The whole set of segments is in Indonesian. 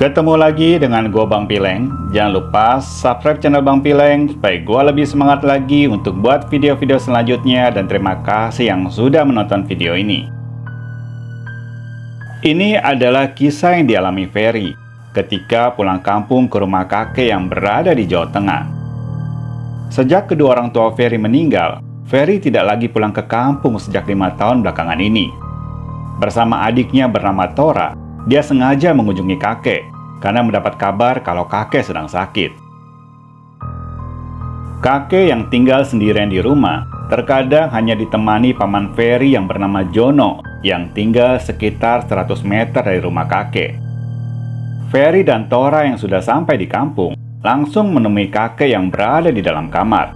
Ketemu lagi dengan gua Bang Pileng. Jangan lupa subscribe channel Bang Pileng supaya gua lebih semangat lagi untuk buat video-video selanjutnya, dan terima kasih yang sudah menonton video ini. Ini adalah kisah yang dialami Ferry ketika pulang kampung ke rumah kakek yang berada di Jawa Tengah. Sejak kedua orang tua Ferry meninggal, Ferry tidak lagi pulang ke kampung sejak 5 tahun belakangan ini. Bersama adiknya bernama Tora, dia sengaja mengunjungi kakek karena mendapat kabar kalau kakek sedang sakit. Kakek yang tinggal sendirian di rumah terkadang hanya ditemani paman Ferry yang bernama Jono yang tinggal sekitar 100 meter dari rumah kakek. Ferry dan Tora yang sudah sampai di kampung langsung menemui kakek yang berada di dalam kamar.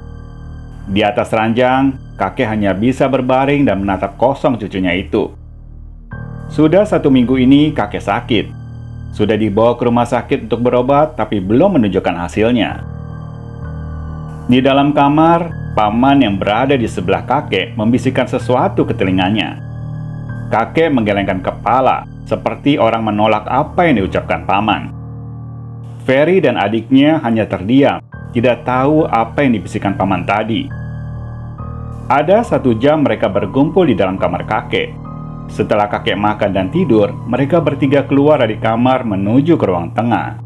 Di atas ranjang, kakek hanya bisa berbaring dan menatap kosong cucunya itu. Sudah 1 minggu ini kakek sakit. Sudah dibawa ke rumah sakit untuk berobat, tapi belum menunjukkan hasilnya. Di dalam kamar, paman yang berada di sebelah kakek membisikkan sesuatu ke telinganya. Kakek menggelengkan kepala, seperti orang menolak apa yang diucapkan paman. Ferry dan adiknya hanya terdiam, tidak tahu apa yang dibisikkan paman tadi. Ada 1 jam mereka berkumpul di dalam kamar kakek. Setelah kakek makan dan tidur, mereka bertiga keluar dari kamar menuju ke ruang tengah.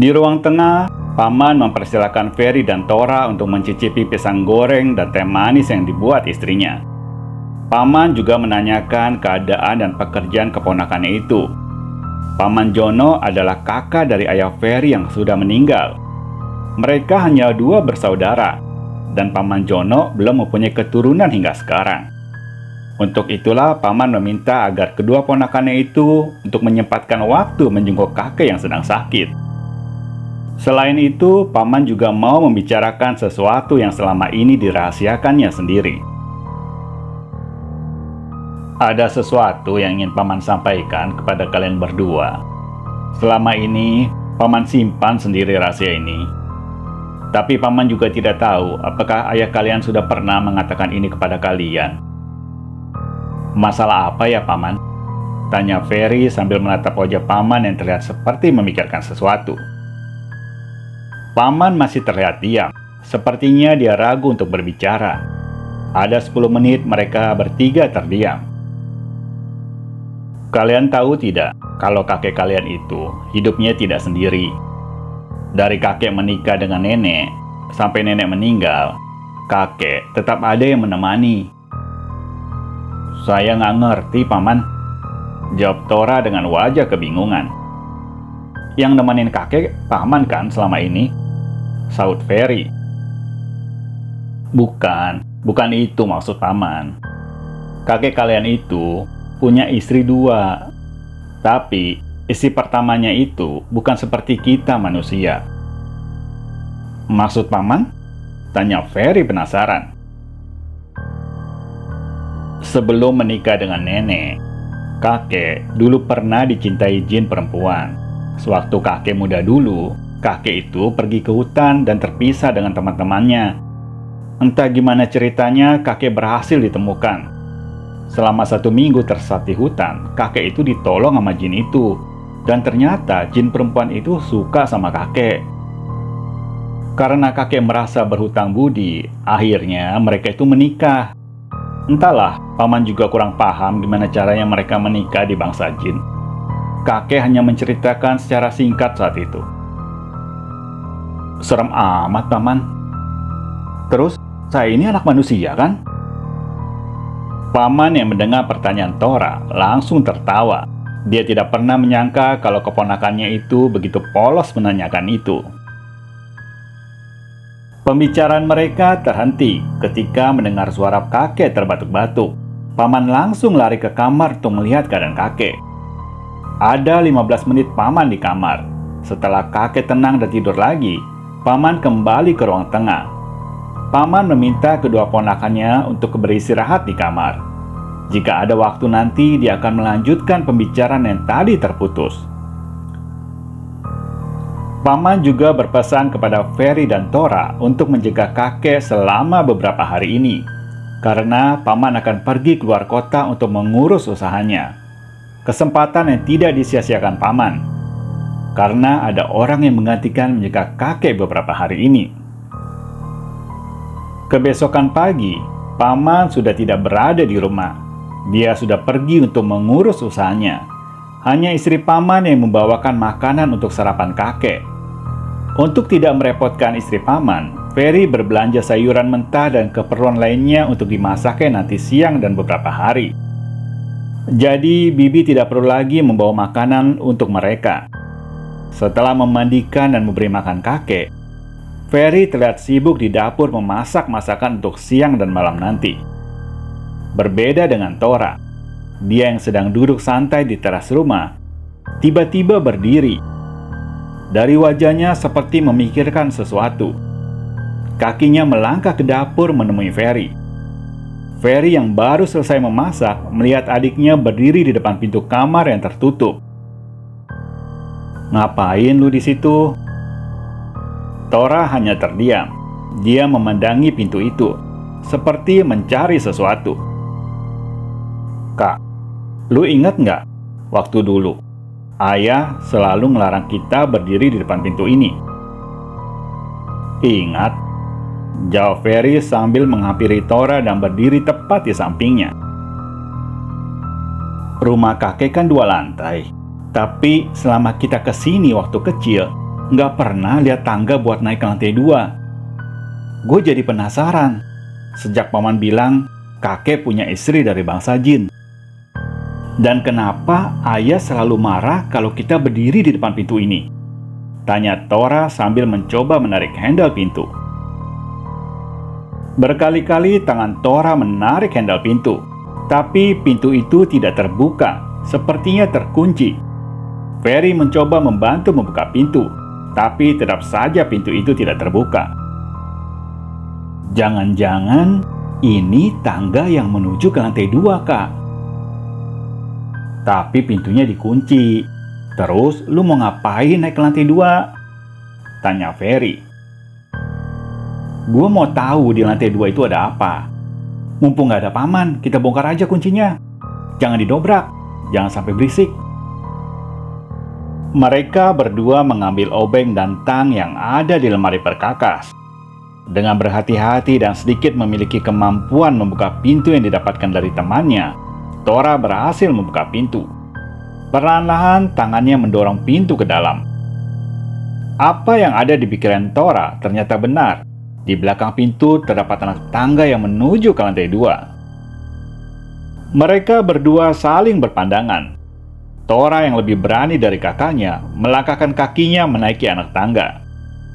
Di ruang tengah, paman mempersilahkan Ferry dan Tora untuk mencicipi pisang goreng dan teh manis yang dibuat istrinya. Paman juga menanyakan keadaan dan pekerjaan keponakannya itu. Paman Jono adalah kakak dari ayah Ferry yang sudah meninggal. Mereka hanya 2 bersaudara, dan paman Jono belum mempunyai keturunan hingga sekarang. Untuk itulah paman meminta agar kedua ponakannya itu untuk menyempatkan waktu menjenguk kakek yang sedang sakit. Selain itu, paman juga mau membicarakan sesuatu yang selama ini dirahasiakannya sendiri. Ada sesuatu yang ingin paman sampaikan kepada kalian berdua. Selama ini, paman simpan sendiri rahasia ini. Tapi paman juga tidak tahu apakah ayah kalian sudah pernah mengatakan ini kepada kalian. Masalah apa ya, paman? Tanya Ferry sambil menatap wajah paman yang terlihat seperti memikirkan sesuatu. Paman masih terlihat diam. Sepertinya dia ragu untuk berbicara. Ada 10 menit mereka bertiga terdiam. Kalian tahu tidak, kalau kakek kalian itu hidupnya tidak sendiri. Dari kakek menikah dengan nenek, sampai nenek meninggal, kakek tetap ada yang menemani. Saya nggak ngerti, paman, jawab Tora dengan wajah kebingungan. Yang nemenin kakek paman kan selama ini? Saut Ferry. Bukan itu maksud paman. Kakek kalian itu punya istri 2. Tapi istri pertamanya itu bukan seperti kita manusia. Maksud paman? Tanya Ferry penasaran. Sebelum menikah dengan nenek, kakek dulu pernah dicintai jin perempuan. Sewaktu kakek muda dulu, kakek itu pergi ke hutan dan terpisah dengan teman-temannya. Entah gimana ceritanya, kakek berhasil ditemukan. Selama 1 minggu tersesat di hutan, kakek itu ditolong sama jin itu. Dan ternyata jin perempuan itu suka sama kakek. Karena kakek merasa berhutang budi, akhirnya mereka itu menikah. Entahlah, paman juga kurang paham gimana caranya mereka menikah di bangsa jin. Kakek hanya menceritakan secara singkat saat itu. Serem amat, paman. Terus, saya ini anak manusia kan? Paman yang mendengar pertanyaan Tora langsung tertawa. Dia tidak pernah menyangka kalau keponakannya itu begitu polos menanyakan itu. Pembicaraan mereka terhenti ketika mendengar suara kakek terbatuk-batuk. Paman langsung lari ke kamar untuk melihat keadaan kakek. Ada 15 menit paman di kamar. Setelah kakek tenang dan tidur lagi, paman kembali ke ruang tengah. Paman meminta kedua ponakannya untuk beristirahat di kamar. Jika ada waktu nanti, dia akan melanjutkan pembicaraan yang tadi terputus. Paman juga berpesan kepada Ferry dan Tora untuk menjaga kakek selama beberapa hari ini, karena paman akan pergi keluar kota untuk mengurus usahanya. Kesempatan yang tidak disia-siakan paman, karena ada orang yang menggantikan menjaga kakek beberapa hari ini. Kebesokan pagi, paman sudah tidak berada di rumah. Dia sudah pergi untuk mengurus usahanya. Hanya istri paman yang membawakan makanan untuk sarapan kakek. Untuk tidak merepotkan istri paman, Ferry berbelanja sayuran mentah dan keperluan lainnya untuk dimasaknya nanti siang dan beberapa hari. Jadi, Bibi tidak perlu lagi membawa makanan untuk mereka. Setelah memandikan dan memberi makan kakek, Ferry terlihat sibuk di dapur memasak masakan untuk siang dan malam nanti. Berbeda dengan Tora, dia yang sedang duduk santai di teras rumah, tiba-tiba berdiri. Dari wajahnya seperti memikirkan sesuatu. Kakinya melangkah ke dapur menemui Ferry. Ferry yang baru selesai memasak melihat adiknya berdiri di depan pintu kamar yang tertutup. "Ngapain lu di situ?" Tora hanya terdiam. Dia memandangi pintu itu, seperti mencari sesuatu. "Kak, lu ingat nggak waktu dulu ayah selalu ngelarang kita berdiri di depan pintu ini?" "Ingat," jawab Ferry sambil menghampiri Tora dan berdiri tepat di sampingnya. "Rumah kakek kan 2 lantai, tapi selama kita kesini waktu kecil, nggak pernah lihat tangga buat naik ke lantai 2. Gue jadi penasaran, sejak paman bilang kakek punya istri dari bangsa jin. Dan kenapa ayah selalu marah kalau kita berdiri di depan pintu ini?" tanya Tora sambil mencoba menarik handle pintu. Berkali-kali tangan Tora menarik handle pintu, tapi pintu itu tidak terbuka, sepertinya terkunci. Ferry mencoba membantu membuka pintu, tapi tetap saja pintu itu tidak terbuka. "Jangan-jangan ini tangga yang menuju ke lantai 2, Kak. Tapi pintunya dikunci. Terus lu mau ngapain naik ke lantai 2? tanya Ferry. "Gua mau tahu di lantai 2 itu ada apa. Mumpung gak ada paman, kita bongkar aja kuncinya. Jangan didobrak, jangan sampai berisik." Mereka berdua mengambil obeng dan tang yang ada di lemari perkakas. Dengan berhati-hati dan sedikit memiliki kemampuan membuka pintu yang didapatkan dari temannya, Tora berhasil membuka pintu. Perlahan-lahan tangannya mendorong pintu ke dalam. Apa yang ada di pikiran Tora ternyata benar. Di belakang pintu terdapat anak tangga yang menuju ke lantai 2. Mereka berdua saling berpandangan. Tora yang lebih berani dari kakaknya melangkahkan kakinya menaiki anak tangga.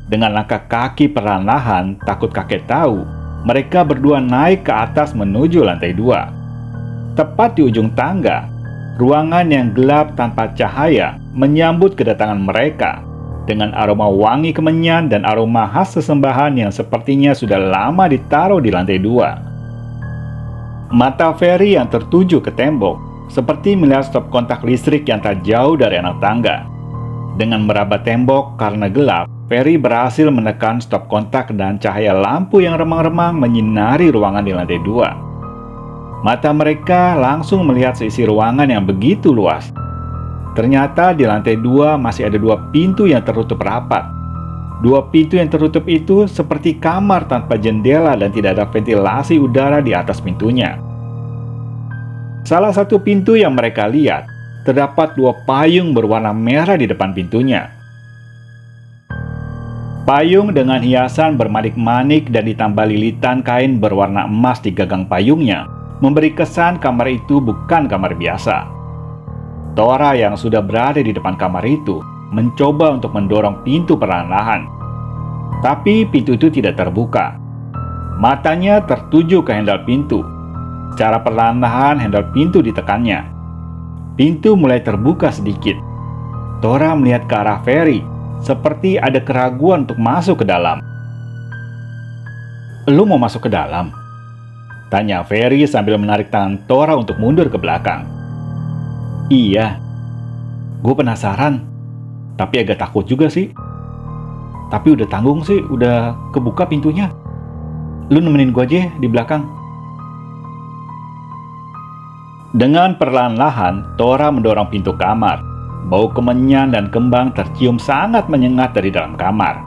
Dengan langkah kaki perlahan-lahan, takut kakek tahu, mereka berdua naik ke atas menuju lantai 2. Tepat di ujung tangga, ruangan yang gelap tanpa cahaya menyambut kedatangan mereka dengan aroma wangi kemenyan dan aroma khas sesembahan yang sepertinya sudah lama ditaruh di lantai 2. Mata Ferry yang tertuju ke tembok seperti melihat stop kontak listrik yang tak jauh dari anak tangga. Dengan meraba tembok karena gelap, Ferry berhasil menekan stop kontak dan cahaya lampu yang remang-remang menyinari ruangan di lantai 2. Mata mereka langsung melihat seisi ruangan yang begitu luas. Ternyata di lantai 2 masih ada 2 pintu yang tertutup rapat. 2 pintu yang tertutup itu seperti kamar tanpa jendela dan tidak ada ventilasi udara di atas pintunya. Salah satu pintu yang mereka lihat, terdapat 2 payung berwarna merah di depan pintunya. Payung dengan hiasan bermanik-manik dan ditambah lilitan kain berwarna emas di gagang payungnya memberi kesan kamar itu bukan kamar biasa. Tora yang sudah berada di depan kamar itu mencoba untuk mendorong pintu perlahan-lahan. Tapi pintu itu tidak terbuka. Matanya tertuju ke handle pintu. Secara perlahan-lahan handle pintu ditekannya. Pintu mulai terbuka sedikit. Tora melihat ke arah Ferry, seperti ada keraguan untuk masuk ke dalam. "Lu mau masuk ke dalam?" tanya Ferry sambil menarik tangan Tora untuk mundur ke belakang. "Iya, gue penasaran, tapi agak takut juga sih. Tapi udah tanggung sih, udah kebuka pintunya. Lu nemenin gue aja di belakang." Dengan perlahan-lahan, Tora mendorong pintu kamar. Bau kemenyan dan kembang tercium sangat menyengat dari dalam kamar.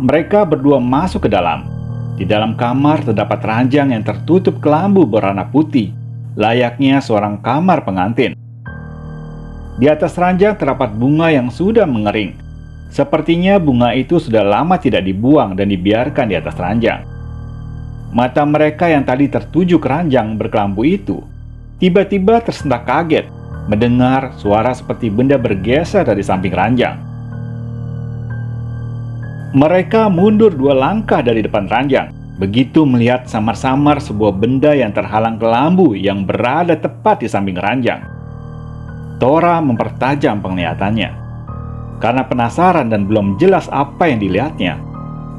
Mereka berdua masuk ke dalam. Di dalam kamar terdapat ranjang yang tertutup kelambu berwarna putih, layaknya seorang kamar pengantin. Di atas ranjang terdapat bunga yang sudah mengering. Sepertinya bunga itu sudah lama tidak dibuang dan dibiarkan di atas ranjang. Mata mereka yang tadi tertuju ke ranjang berkelambu itu tiba-tiba tersentak kaget mendengar suara seperti benda bergeser dari samping ranjang. Mereka mundur 2 langkah dari depan ranjang, begitu melihat samar-samar sebuah benda yang terhalang kelambu yang berada tepat di samping ranjang. Tora mempertajam penglihatannya. Karena penasaran dan belum jelas apa yang dilihatnya,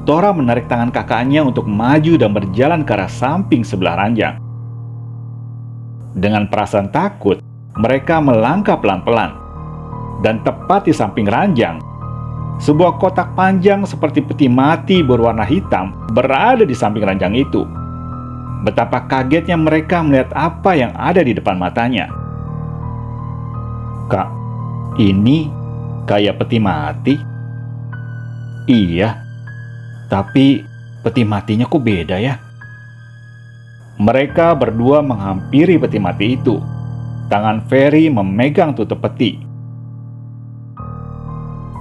Tora menarik tangan kakaknya untuk maju dan berjalan ke arah samping sebelah ranjang. Dengan perasaan takut, mereka melangkah pelan-pelan. Dan tepat di samping ranjang, sebuah kotak panjang seperti peti mati berwarna hitam berada di samping ranjang itu. Betapa kagetnya mereka melihat apa yang ada di depan matanya. "Kak, ini kayak peti mati." "Iya, tapi peti matinya kok beda ya?" Mereka berdua menghampiri peti mati itu. Tangan Ferry memegang tutup peti.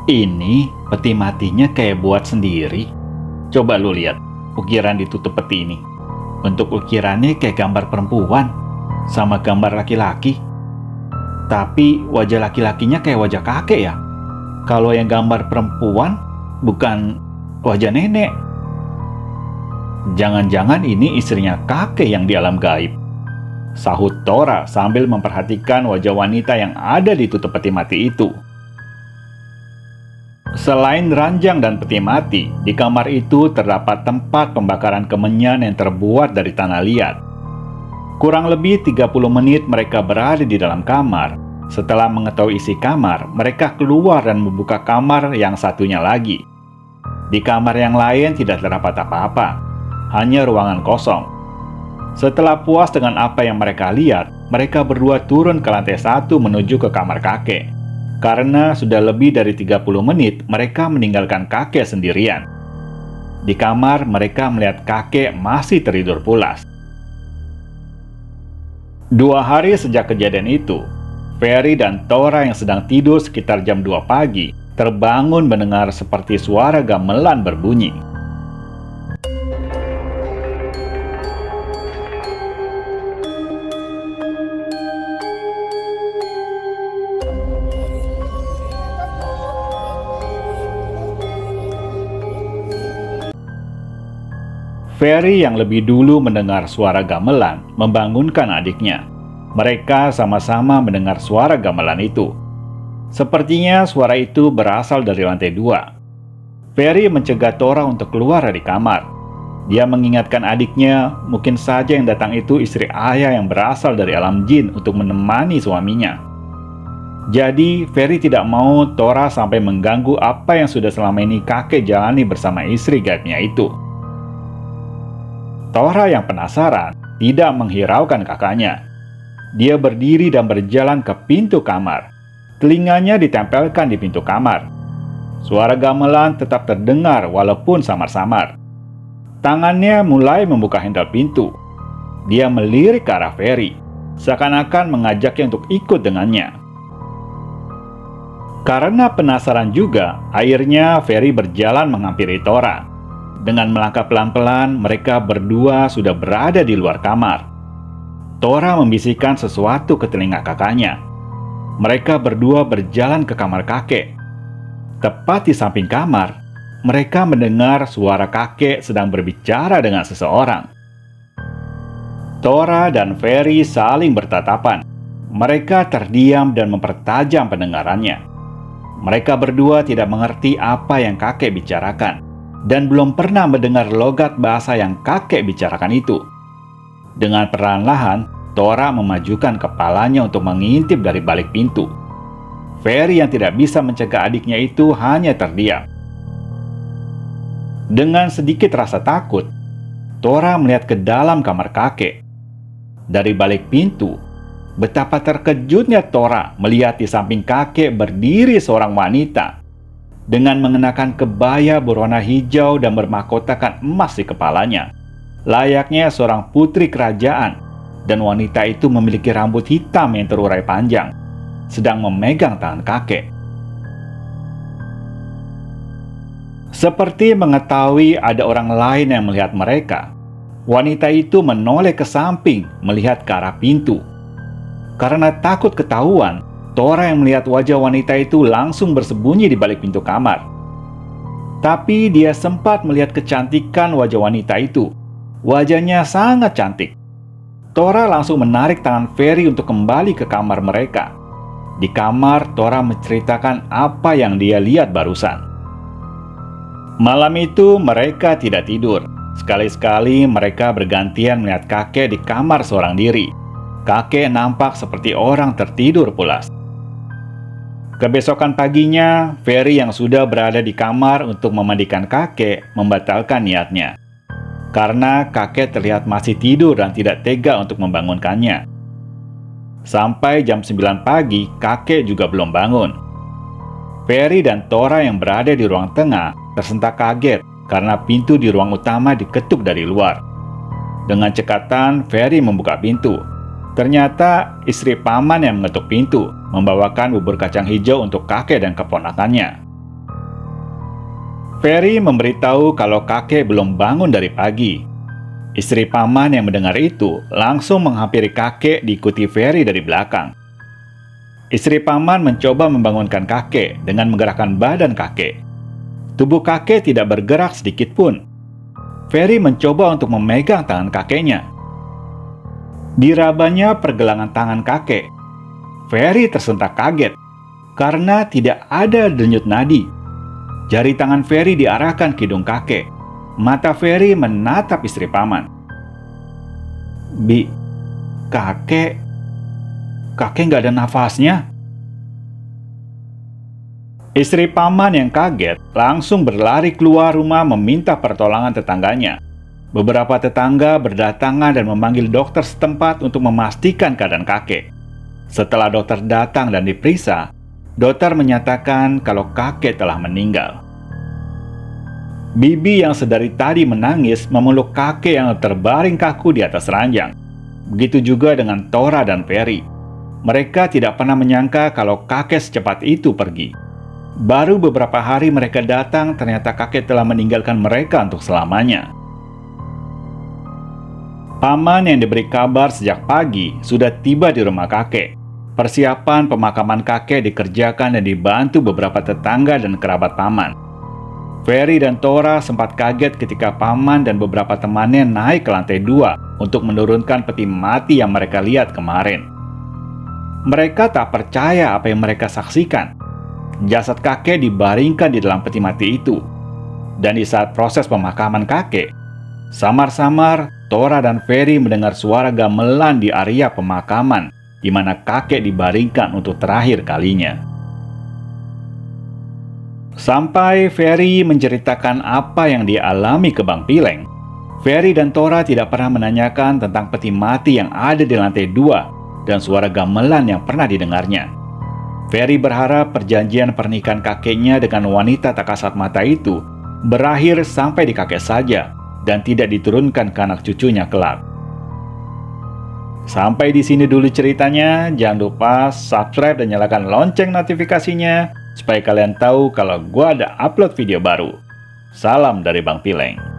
"Ini peti matinya kayak buat sendiri. Coba lu lihat ukiran di tutup peti ini. Bentuk ukirannya kayak gambar perempuan sama gambar laki-laki. Tapi wajah laki-lakinya kayak wajah kakek ya. Kalau yang gambar perempuan bukan wajah nenek. Jangan-jangan ini istrinya kakek yang di alam gaib," sahut Tora sambil memperhatikan wajah wanita yang ada di tutup peti mati itu. Selain ranjang dan peti mati, di kamar itu terdapat tempat pembakaran kemenyan yang terbuat dari tanah liat. Kurang lebih 30 menit mereka berada di dalam kamar. Setelah mengetahui isi kamar, mereka keluar dan membuka kamar yang satunya lagi. Di kamar yang lain tidak terdapat apa-apa, hanya ruangan kosong. Setelah puas dengan apa yang mereka lihat, mereka berdua turun ke lantai 1 menuju ke kamar kakek. Karena sudah lebih dari 30 menit, mereka meninggalkan kakek sendirian. Di kamar, mereka melihat kakek masih tertidur pulas. 2 hari sejak kejadian itu, Ferry dan Tora yang sedang tidur sekitar jam 2 pagi, terbangun mendengar seperti suara gamelan berbunyi. Ferry yang lebih dulu mendengar suara gamelan membangunkan adiknya. Mereka sama-sama mendengar suara gamelan itu. Sepertinya suara itu berasal dari lantai 2. Ferry mencegah Tora untuk keluar dari kamar. Dia mengingatkan adiknya, mungkin saja yang datang itu istri ayah yang berasal dari alam jin untuk menemani suaminya. Jadi, Ferry tidak mau Tora sampai mengganggu apa yang sudah selama ini kakek jalani bersama istri gaibnya itu. Tora yang penasaran tidak menghiraukan kakaknya. Dia berdiri dan berjalan ke pintu kamar. Telinganya ditempelkan di pintu kamar. Suara gamelan tetap terdengar walaupun samar-samar. Tangannya mulai membuka handle pintu. Dia melirik ke arah Ferry, seakan-akan mengajaknya untuk ikut dengannya. Karena penasaran juga, akhirnya Ferry berjalan menghampiri Tora. Dengan melangkah pelan-pelan, mereka berdua sudah berada di luar kamar. Tora membisikkan sesuatu ke telinga kakaknya. Mereka berdua berjalan ke kamar kakek. Tepat di samping kamar, mereka mendengar suara kakek sedang berbicara dengan seseorang. Tora dan Ferry saling bertatapan. Mereka terdiam dan mempertajam pendengarannya. Mereka berdua tidak mengerti apa yang kakek bicarakan, dan belum pernah mendengar logat bahasa yang kakek bicarakan itu. Dengan perlahan-lahan, Tora memajukan kepalanya untuk mengintip dari balik pintu. Ferry yang tidak bisa mencegah adiknya itu hanya terdiam. Dengan sedikit rasa takut, Tora melihat ke dalam kamar kakek. Dari balik pintu, Betapa terkejutnya Tora melihat di samping kakek berdiri seorang wanita dengan mengenakan kebaya berwarna hijau dan bermahkotakan emas di kepalanya, layaknya seorang putri kerajaan, dan wanita itu memiliki rambut hitam yang terurai panjang, sedang memegang tangan kakek. Seperti mengetahui ada orang lain yang melihat mereka, wanita itu menoleh ke samping melihat ke arah pintu. Karena takut ketahuan, Tora yang melihat wajah wanita itu langsung bersembunyi di balik pintu kamar. Tapi dia sempat melihat kecantikan wajah wanita itu. Wajahnya sangat cantik. Tora langsung menarik tangan Ferry untuk kembali ke kamar mereka. Di kamar, Tora menceritakan apa yang dia lihat barusan. Malam itu mereka tidak tidur. Sekali-sekali mereka bergantian melihat kakek di kamar seorang diri. Kakek nampak seperti orang tertidur pulas. Kebesokan paginya, Ferry yang sudah berada di kamar untuk memandikan kakek membatalkan niatnya. Karena kakek terlihat masih tidur dan tidak tega untuk membangunkannya. Sampai jam 9 pagi, kakek juga belum bangun. Ferry dan Tora yang berada di ruang tengah tersentak kaget karena pintu di ruang utama diketuk dari luar. Dengan cekatan, Ferry membuka pintu. Ternyata istri paman yang mengetuk pintu, membawakan bubur kacang hijau untuk kakek dan keponakannya. Ferry memberitahu kalau kakek belum bangun dari pagi. Istri paman yang mendengar itu langsung menghampiri kakek diikuti Ferry dari belakang. Istri paman mencoba membangunkan kakek dengan menggerakkan badan kakek. Tubuh kakek tidak bergerak sedikit pun. Ferry mencoba untuk memegang tangan kakeknya. Dirabanya pergelangan tangan kakek. Ferry tersentak kaget karena tidak ada denyut nadi. Jari tangan Ferry diarahkan ke hidung kakek. Mata Ferry menatap istri paman. Kakek nggak ada nafasnya. Istri paman yang kaget langsung berlari keluar rumah meminta pertolongan tetangganya. Beberapa tetangga berdatangan dan memanggil dokter setempat untuk memastikan keadaan kakek. Setelah dokter datang dan diperiksa, dokter menyatakan kalau kakek telah meninggal. Bibi yang sedari tadi menangis memeluk kakek yang terbaring kaku di atas ranjang. Begitu juga dengan Tora dan Ferry. Mereka tidak pernah menyangka kalau kakek secepat itu pergi. Baru beberapa hari mereka datang, ternyata kakek telah meninggalkan mereka untuk selamanya. Paman yang diberi kabar sejak pagi sudah tiba di rumah kakek. Persiapan pemakaman kakek dikerjakan dan dibantu beberapa tetangga dan kerabat paman. Ferry dan Tora sempat kaget ketika paman dan beberapa temannya naik ke lantai 2 untuk menurunkan peti mati yang mereka lihat kemarin. Mereka tak percaya apa yang mereka saksikan. Jasad kakek dibaringkan di dalam peti mati itu. Dan di saat proses pemakaman kakek, samar-samar Tora dan Ferry mendengar suara gamelan di area pemakaman di mana kakek dibaringkan untuk terakhir kalinya. Sampai Ferry menceritakan apa yang dia alami ke Bang Pileng, Ferry dan Tora tidak pernah menanyakan tentang peti mati yang ada di lantai 2 dan suara gamelan yang pernah didengarnya. Ferry berharap perjanjian pernikahan kakeknya dengan wanita tak kasat mata itu berakhir sampai di kakek saja dan tidak diturunkan ke anak cucunya kelak. Sampai di sini dulu ceritanya. Jangan lupa subscribe dan nyalakan lonceng notifikasinya supaya kalian tahu kalau gua ada upload video baru. Salam dari Bang Pileng.